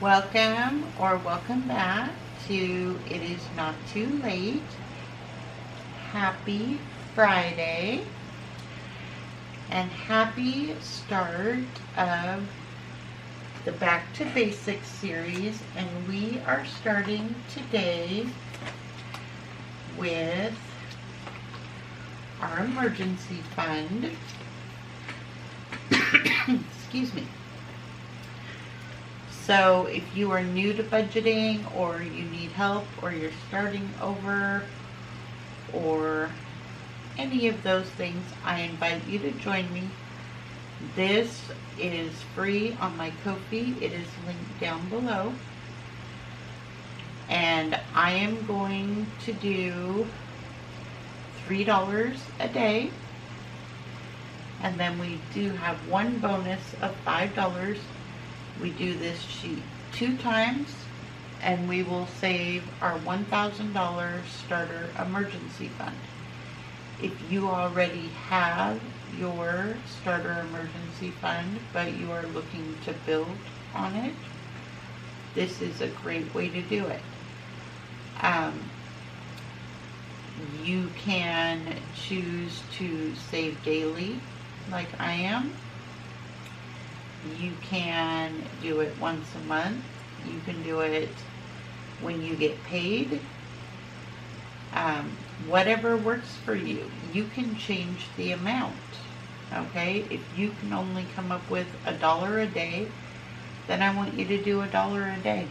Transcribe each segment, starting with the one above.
Welcome or welcome back to It Is Not Too Late. Happy Friday and happy start of the Back to Basics series, and we are starting today with our emergency fund. Excuse me. So if you are new to budgeting, or you need help, or you're starting over, or any of those things, I invite you to join me. This is free on my Ko-fi. It is linked down below. And I am going to do $3 a day. And then we do have one bonus of $5. We do this sheet 2 times, and we will save our $1,000 starter emergency fund. If you already have your starter emergency fund, but you are looking to build on it, this is a great way to do it. You can choose to save daily, like I am. You can do it once a month. You can do it when you get paid. Whatever works for you. You can change the amount. Okay? If you can only come up with $1 a day, then I want you to do $1 a day.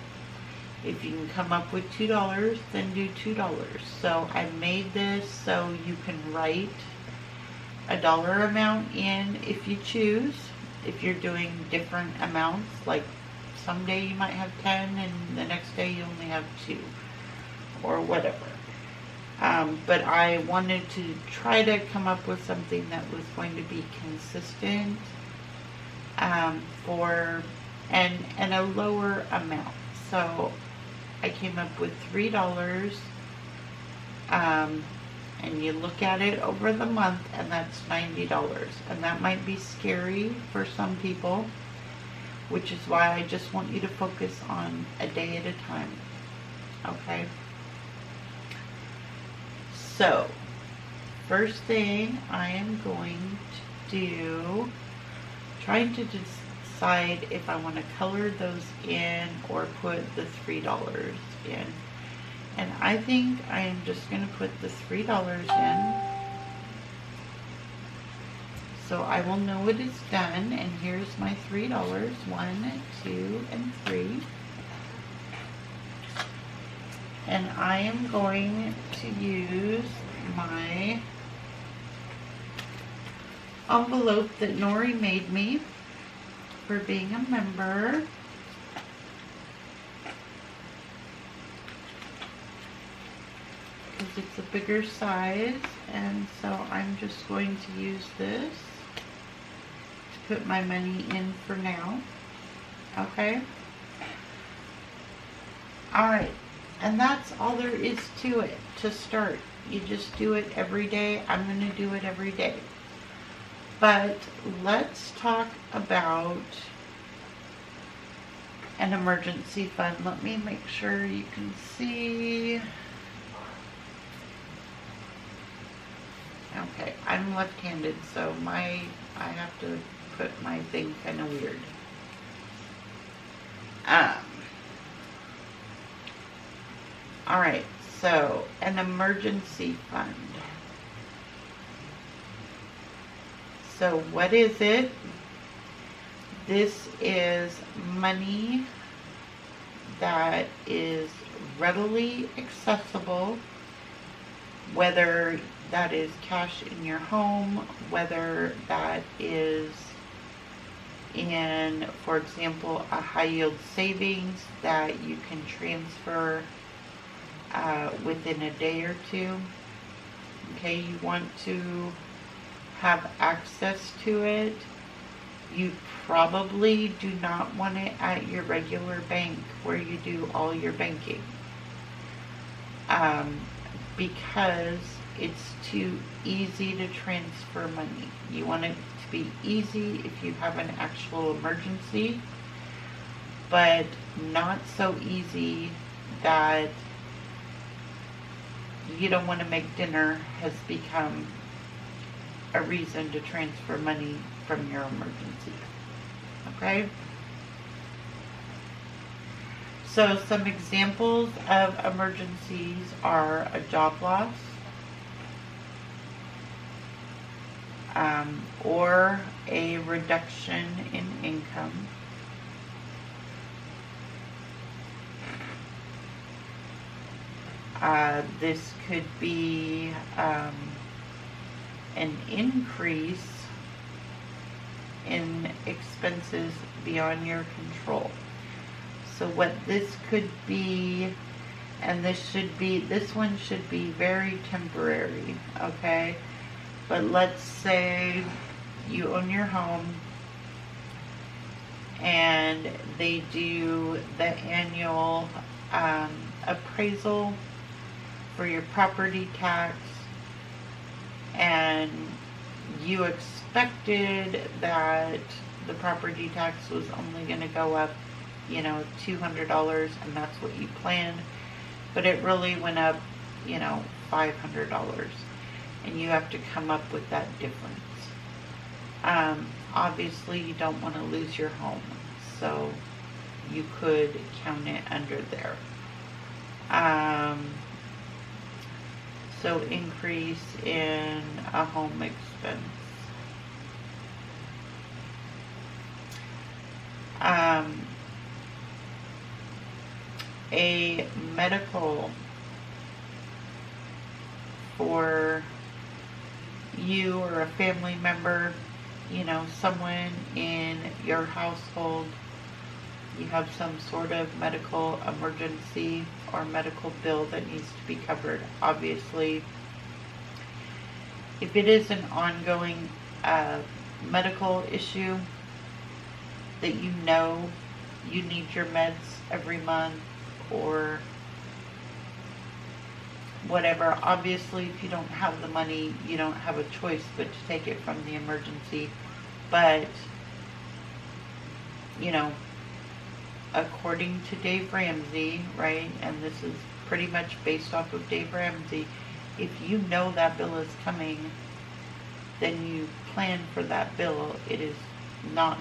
If you can come up with $2, then do $2. So I made this so you can write a dollar amount in if you choose. If you're doing different amounts, like someday you might have 10 and the next day you only have 2 or whatever. But I wanted to try to come up with something that was going to be consistent and a lower amount. So I came up with $3. And you look at it over the month, and that's $90. And that might be scary for some people, which is why I just want you to focus on a day at a time. Okay? So, first thing I am going to do, trying to decide if I want to color those in or put the $3 in. And I think I am just going to put the $3 in. So I will know it is done. And here's my $3. 1, 2, and 3. And I am going to use my envelope that Nori made me for being a member. Because it's a bigger size, and so I'm just going to use this to put my money in for now. Okay? Alright, and that's all there is to it to start. You just do it every day. I'm going to do it every day. But let's talk about an emergency fund. Let me make sure you can see. Okay, I'm left-handed, so I have to put my thing kind of weird. Alright, so an emergency fund. So what is it? This is money that is readily accessible, whether that is cash in your home, whether that is in, for example, a high yield savings that you can transfer within a day or two. Okay, you want to have access to it. You probably do not want it at your regular bank where you do all your banking, because it's too easy to transfer money. You want it to be easy if you have an actual emergency. but not so easy that you don't want to make dinner has become a reason to transfer money from your emergency. Okay? So some examples of emergencies are a job loss, or a reduction in income, this could be an increase in expenses beyond your control. So what this could be, and this one should be very temporary, okay? But let's say you own your home and they do the annual appraisal for your property tax, and you expected that the property tax was only going to go up, $200, and that's what you planned, but it really went up, $500, and you have to come up with that difference. Obviously you don't want to lose your home, so you could count it under there. So increase in a home expense. A medical for you or a family member, someone in your household, you have some sort of medical emergency or medical bill that needs to be covered. Obviously, if it is an ongoing medical issue that you need your meds every month or whatever, obviously if you don't have the money, you don't have a choice but to take it from the emergency. But according to Dave Ramsey, right, and this is pretty much based off of Dave Ramsey, if you know that bill is coming, then you plan for that bill. It is not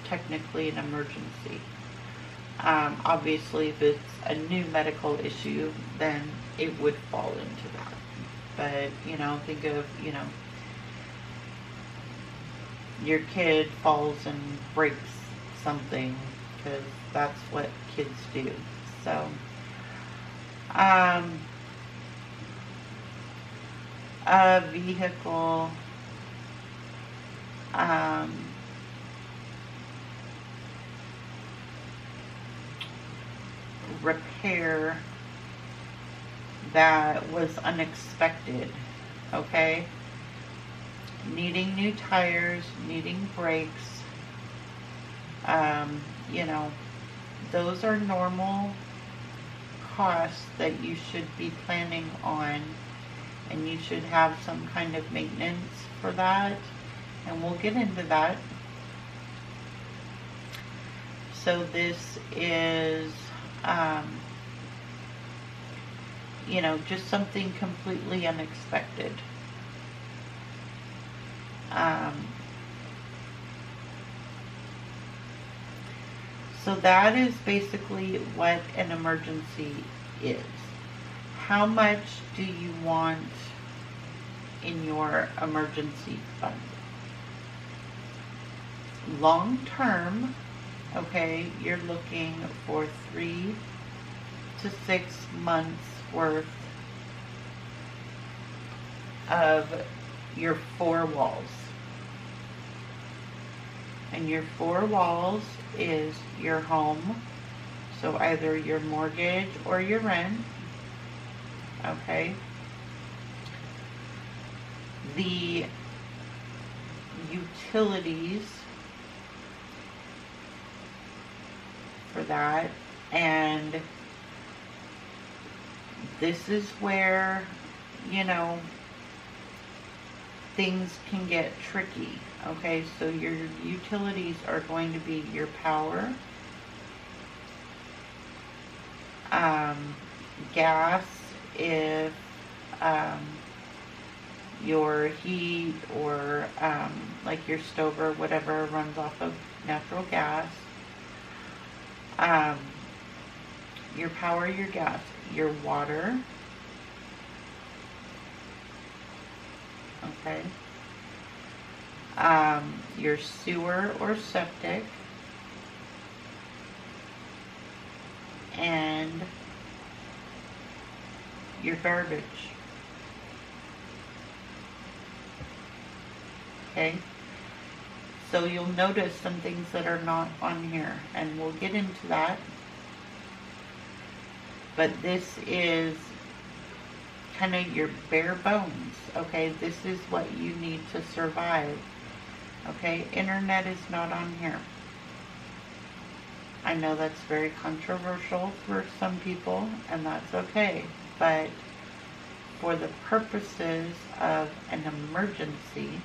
technically an emergency. Obviously, if it's a new medical issue, then it would fall into that. But, think of, your kid falls and breaks something, because that's what kids do. So, a vehicle, repair that was unexpected, okay? Needing new tires, needing brakes, those are normal costs that you should be planning on, and you should have some kind of maintenance for that, and we'll get into that. So this is just something completely unexpected. So that is basically what an emergency is. How much do you want in your emergency fund? Long term, okay, you're looking for 3 to 6 months worth of your 4 walls. And your 4 walls is your home, so either your mortgage or your rent, okay? The utilities for that, and this is where, things can get tricky. Okay, so your utilities are going to be your power, Gas, if your heat or like your stove or whatever runs off of natural gas. Your power, your gas, your water. Okay. Your sewer or septic. And your garbage. Okay, so you'll notice some things that are not on here, and we'll get into that. But this is kind of your bare bones. Okay, this is what you need to survive. Okay, internet is not on here. I know that's very controversial for some people, and that's okay. But for the purposes of an emergency,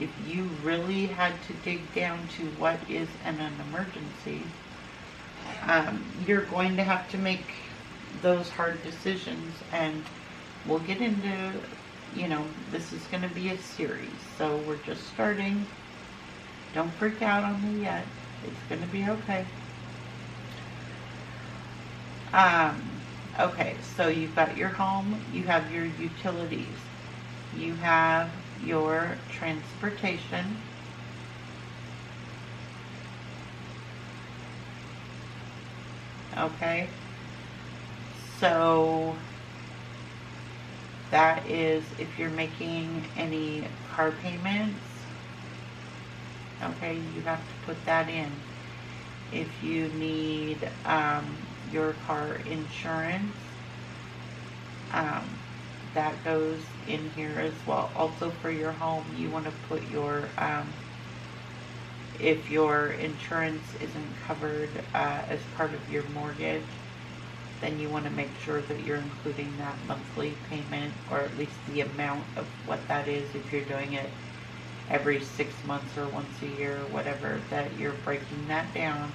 if you really had to dig down to what is an emergency, you're going to have to make those hard decisions. And we'll get into, this is going to be a series. So we're just starting. Don't freak out on me yet. It's going to be okay. Okay, so you've got your home, you have your utilities, you have your transportation, okay, so that is if you're making any car payments, okay, you have to put that in. If you need your car insurance, that goes in here as well. Also for your home, you want to put your, if your insurance isn't covered as part of your mortgage, then you want to make sure that you're including that monthly payment, or at least the amount of what that is. If you're doing it every 6 months or once a year or whatever, that you're breaking that down.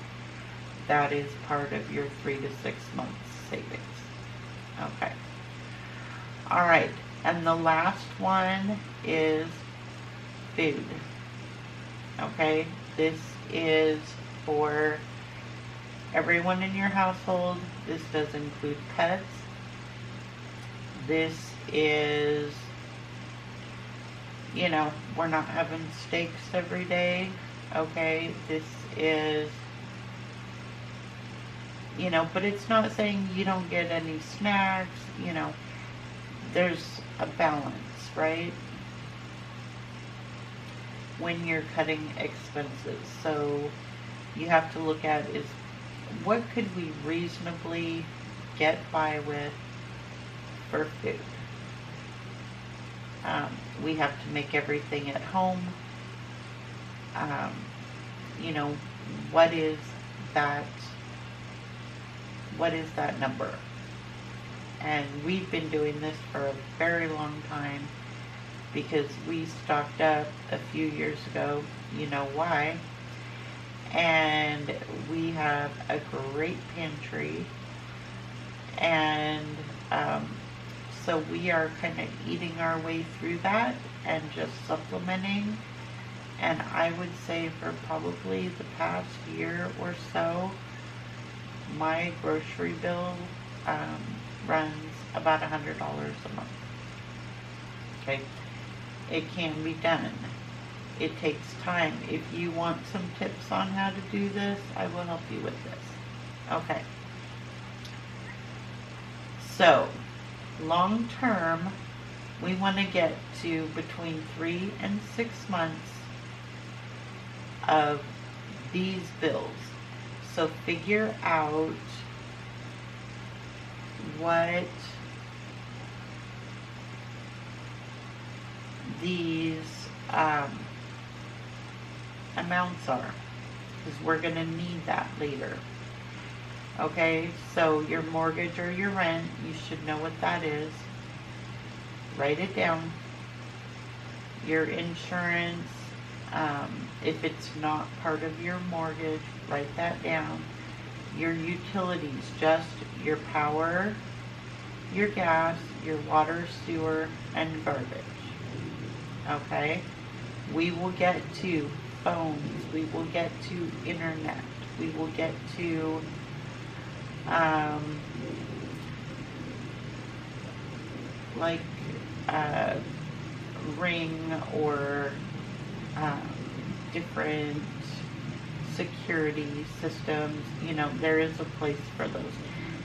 That is part of your 3 to 6 months savings. Okay. All right. And the last one is food. Okay. This is for everyone in your household. This does include pets. This is, we're not having steaks every day. Okay. This is, but it's not saying you don't get any snacks, there's a balance, right? When you're cutting expenses. So you have to look at is what could we reasonably get by with for food? We have to make everything at home. What is that number? And we've been doing this for a very long time because we stocked up a few years ago, you know why, and we have a great pantry, and so we are kind of eating our way through that and just supplementing. And I would say for probably the past year or so, my grocery bill runs about $100 a month. Okay, it can be done. It takes time. If you want some tips on how to do this, I will help you with this. Okay. So, long term, we want to get to between 3 and 6 months of these bills. So figure out what these amounts are, because we're going to need that later. Okay, so your mortgage or your rent, you should know what that is. Write it down. Your insurance, if it's not part of your mortgage, write that down. your utilities, just your power, your gas, your water, sewer, and garbage. Okay? We will get to phones, we will get to internet, we will get to like Ring or different security systems. You know, there is a place for those.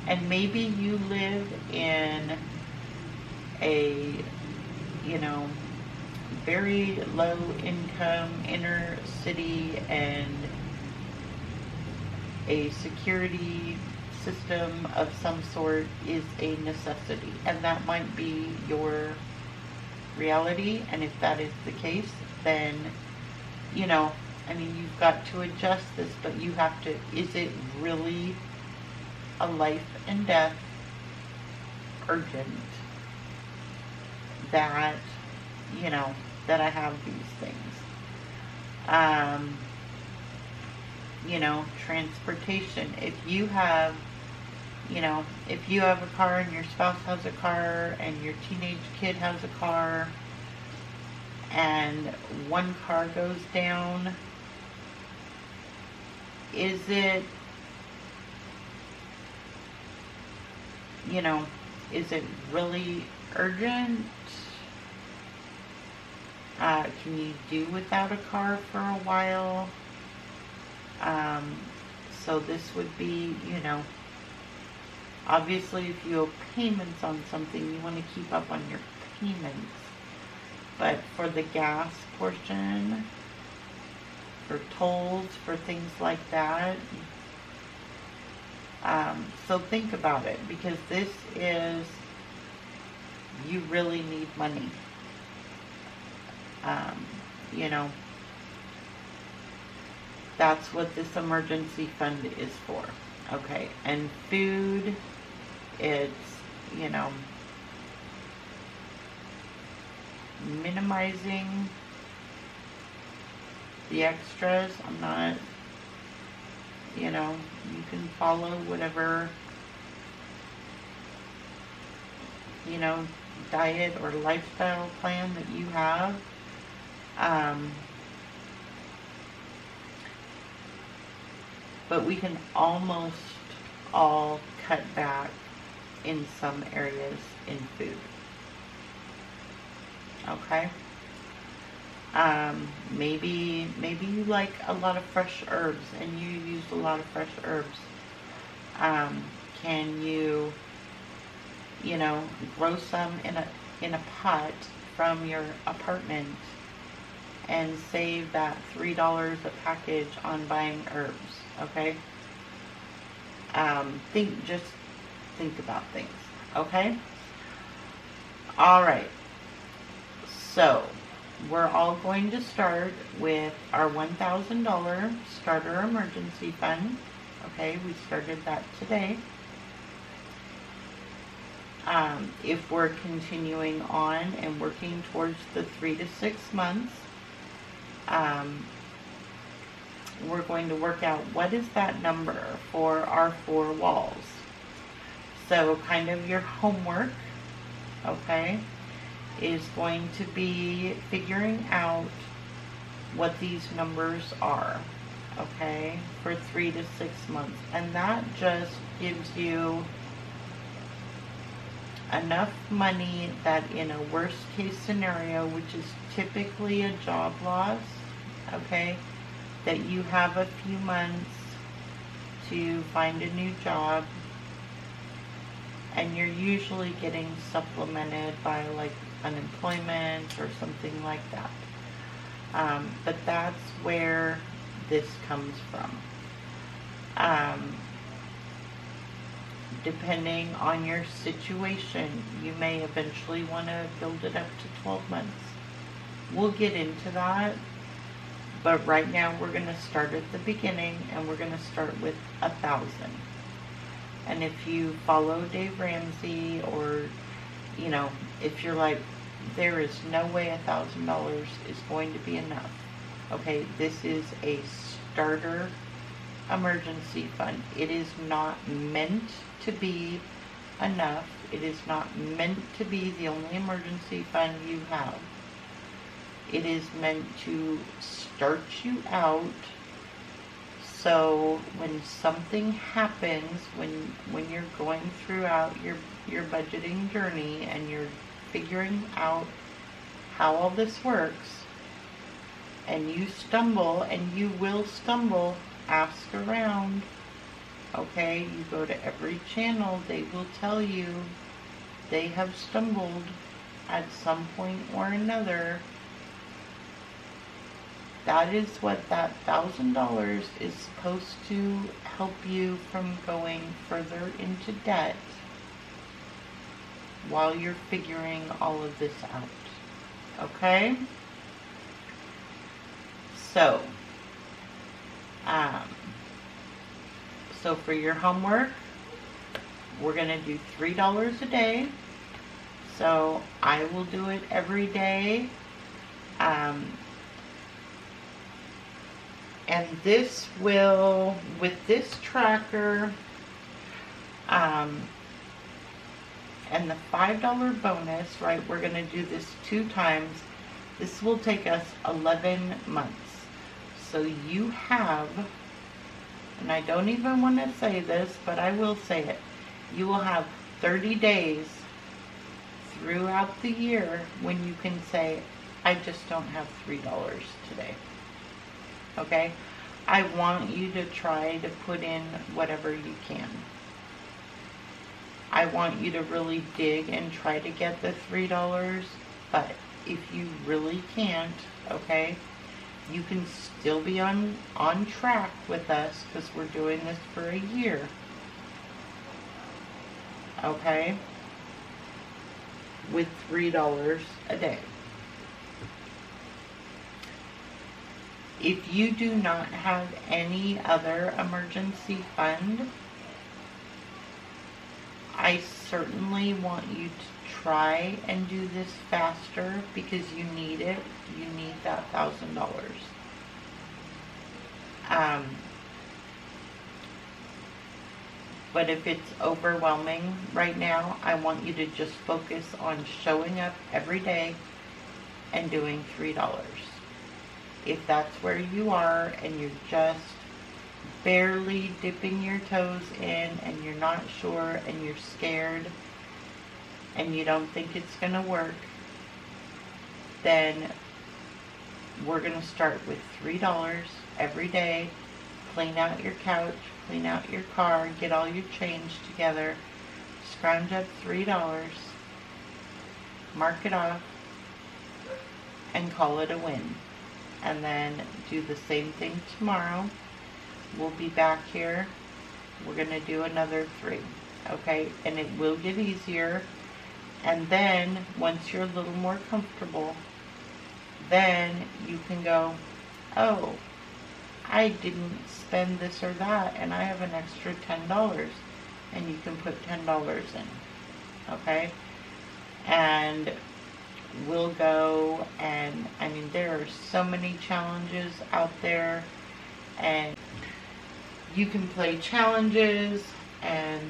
And maybe you live in a, you know, very low income inner city, and a security system of some sort is a necessity, and that might be your reality. And if that is the case, then, you know, I mean, you've got to adjust this, but you have to, is it really a life and death urgent that, you know, that I have these things? You know, transportation. If you have, you know, if you have a car and your spouse has a car and your teenage kid has a car, and one car goes down, is it, you know, is it really urgent? Can you do without a car for a while? So this would be, you know, obviously if you owe payments on something, you want to keep up on your payments. But for the gas portion, for tolls, for things like that, so think about it, because this is, you really need money. You know, that's what this emergency fund is for. Okay, and food, it's, you know, minimizing the extras. I'm not, you know, you can follow whatever, you know, diet or lifestyle plan that you have. But we can almost all cut back in some areas in food. Okay? Maybe you like a lot of fresh herbs and you use a lot of fresh herbs. Can you, you know, grow some in a pot from your apartment and save that $3 a package on buying herbs? Okay? Just think about things. Okay? Alright. So, we're all going to start with our $1,000 starter emergency fund. Okay, we started that today. If we're continuing on and working towards the 3 to 6 months, we're going to work out what is that number for our 4 walls. So kind of your homework, okay, is going to be figuring out what these numbers are, okay, for 3 to 6 months. And that just gives you enough money that in a worst case scenario, which is typically a job loss, okay, that you have a few months to find a new job, and you're usually getting supplemented by like unemployment or something like that. But that's where this comes from. Depending on your situation, you may eventually want to build it up to 12 months. We'll get into that, but right now we're going to start at the beginning, and we're going to start with 1,000. And if you follow Dave Ramsey, or, you know, if you're like, there is no way $1,000 is going to be enough. Okay, this is a starter emergency fund. It is not meant to be enough. It is not meant to be the only emergency fund you have. It is meant to start you out, so when something happens, when you're going throughout your budgeting journey and you're figuring out how all this works, and you stumble, and you will stumble, ask around. Okay, you go to every channel, they will tell you they have stumbled at some point or another. That is what that $1,000 is supposed to help you from going further into debt while you're figuring all of this out. Okay? So, for your homework, we're going to do $3 a day. So I will do it every day. And this will, with this tracker, and the $5 bonus, right, we're going to do this 2 times. This will take us 11 months. So you have, and I don't even want to say this, but I will say it, you will have 30 days throughout the year when you can say, I just don't have $3 today. Okay? I want you to try to put in whatever you can. I want you to really dig and try to get the $3, but if you really can't, okay, you can still be on track with us, because we're doing this for a year. Okay? With $3 a day. If you do not have any other emergency fund, I certainly want you to try and do this faster, because you need it. You need that $1,000. But if it's overwhelming right now, I want you to just focus on showing up every day and doing $3. If that's where you are and you're just barely dipping your toes in and you're not sure and you're scared and you don't think it's going to work, then we're going to start with $3 every day. Clean out your couch, clean out your car, get all your change together, scrounge up $3, mark it off, and call it a win. And then do the same thing tomorrow. We'll be back here. We're going to do another 3. Okay? And it will get easier. And then, once you're a little more comfortable, then you can go, oh, I didn't spend this or that, and I have an extra $10. And you can put $10 in. Okay? And we'll go, and I mean, there are so many challenges out there, and you can play challenges and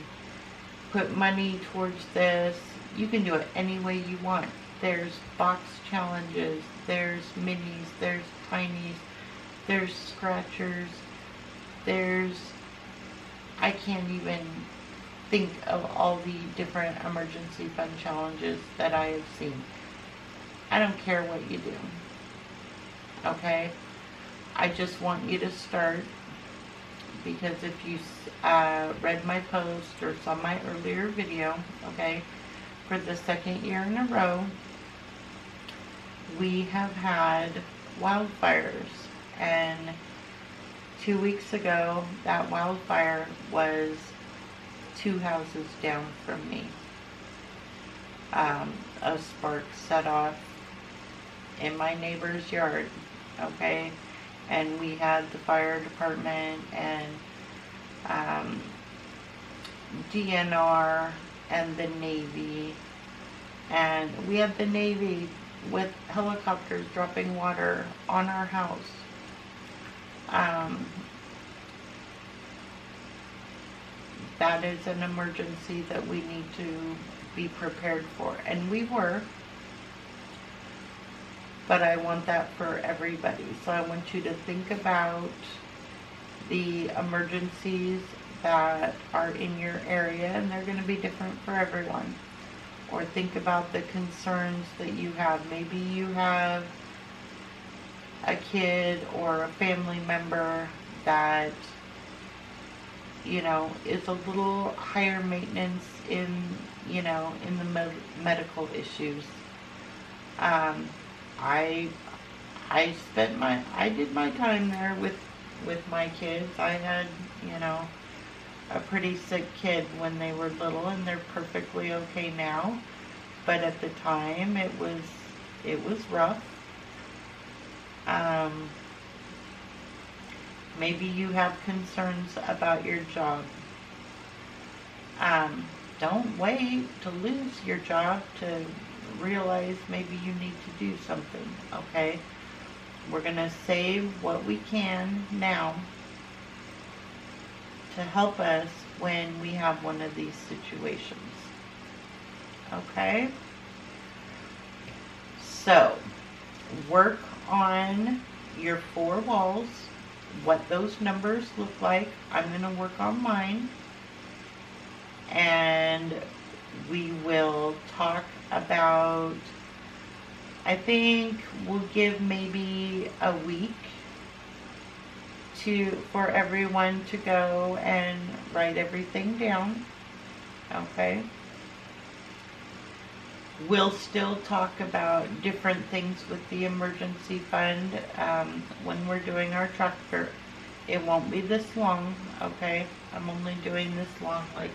put money towards this. You can do it any way you want. There's box challenges, there's minis, there's tinies, there's scratchers, there's, I can't even think of all the different emergency fund challenges that I have seen. I don't care what you do. Okay? I just want you to start, because if you read my post or saw my earlier video, okay, for the 2nd year in a row, we have had wildfires. And 2 weeks ago, that wildfire was 2 houses down from me. A spark set off in my neighbor's yard, okay? And we had the fire department and DNR and the Navy. And we had the Navy with helicopters dropping water on our house. that is an emergency that we need to be prepared for. And we were, but I want that for everybody. So I want you to think about the emergencies that are in your area, and they're going to be different for everyone. Or think about the concerns that you have. Maybe you have a kid or a family member that, you know, is a little higher maintenance in, you know, in the medical issues. I did my time there with my kids. I had, you know, a pretty sick kid when they were little, and they're perfectly okay now. But at the time, it was rough. Maybe you have concerns about your job. Don't wait to lose your job to realize maybe you need to do something, okay? We're going to save what we can now to help us when we have one of these situations, okay? So, work on your 4 walls, what those numbers look like. I'm going to work on mine, and we will talk about, I think we'll give maybe a week for everyone to go and write everything down, okay? We'll still talk about different things with the emergency fund when we're doing our tracker. It won't be this long, okay? I'm only doing this long, like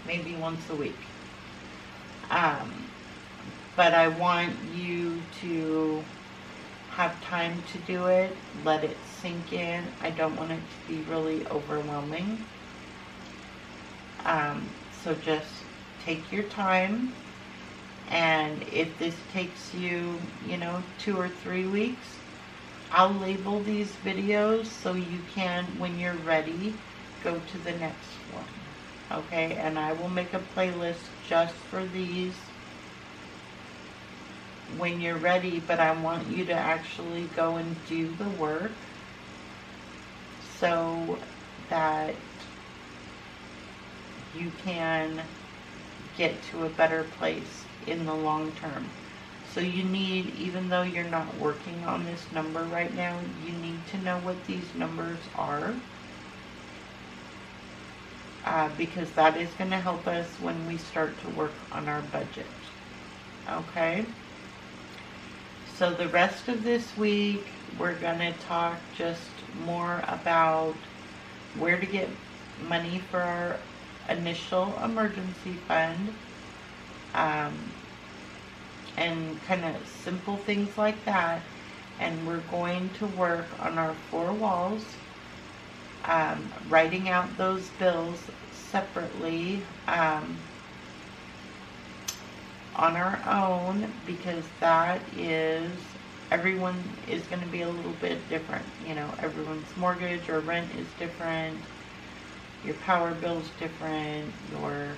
maybe once a week. But I want you to have time to do it, let it sink in. I don't want it to be really overwhelming. So just take your time, and if this takes you, you know, 2 or 3 weeks, I'll label these videos so you can, when you're ready, go to the next one, okay? And I will make a playlist just for these when you're ready, but I want you to actually go and do the work so that you can get to a better place in the long term. So you need, even though you're not working on this number right now, you need to know what these numbers are, because that is going to help us when we start to work on our budget, okay? So the rest of this week, we're going to talk just more about where to get money for our initial emergency fund, and kind of simple things like that. And we're going to work on our 4 walls, writing out those bills separately on our own, because that is, everyone is going to be a little bit different. You know, everyone's mortgage or rent is different, your power bill's different, your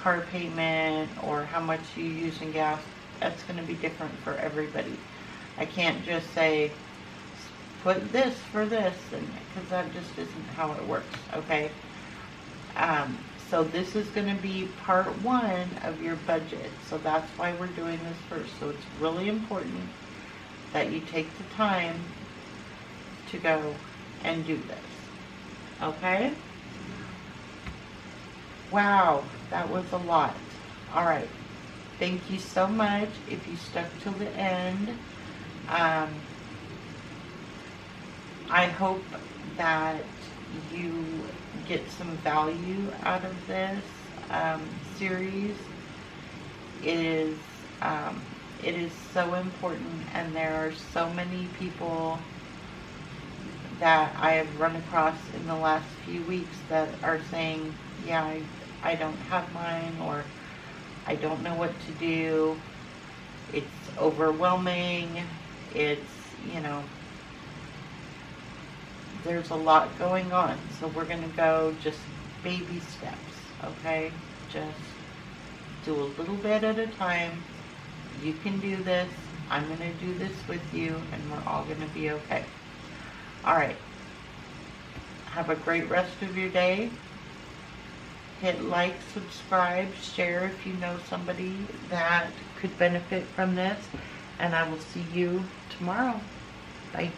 car payment, or how much you use in gas, that's going to be different for everybody. I can't just say, put this for this, and because that just isn't how it works, okay? So this is going to be part 1 of your budget. So that's why we're doing this first. So it's really important that you take the time to go and do this. Okay? Wow, that was a lot. All right. Thank you so much if you stuck till the end. I hope that you get some value out of this series. It is so important, and there are so many people that I have run across in the last few weeks that are saying, yeah, I don't have mine, or I don't know what to do. It's overwhelming. It's, you know, there's a lot going on. So we're going to go just baby steps, okay? Just do a little bit at a time. You can do this. I'm going to do this with you, and we're all going to be okay. All right. Have a great rest of your day. Hit like, subscribe, share if you know somebody that could benefit from this. And I will see you tomorrow. Bye.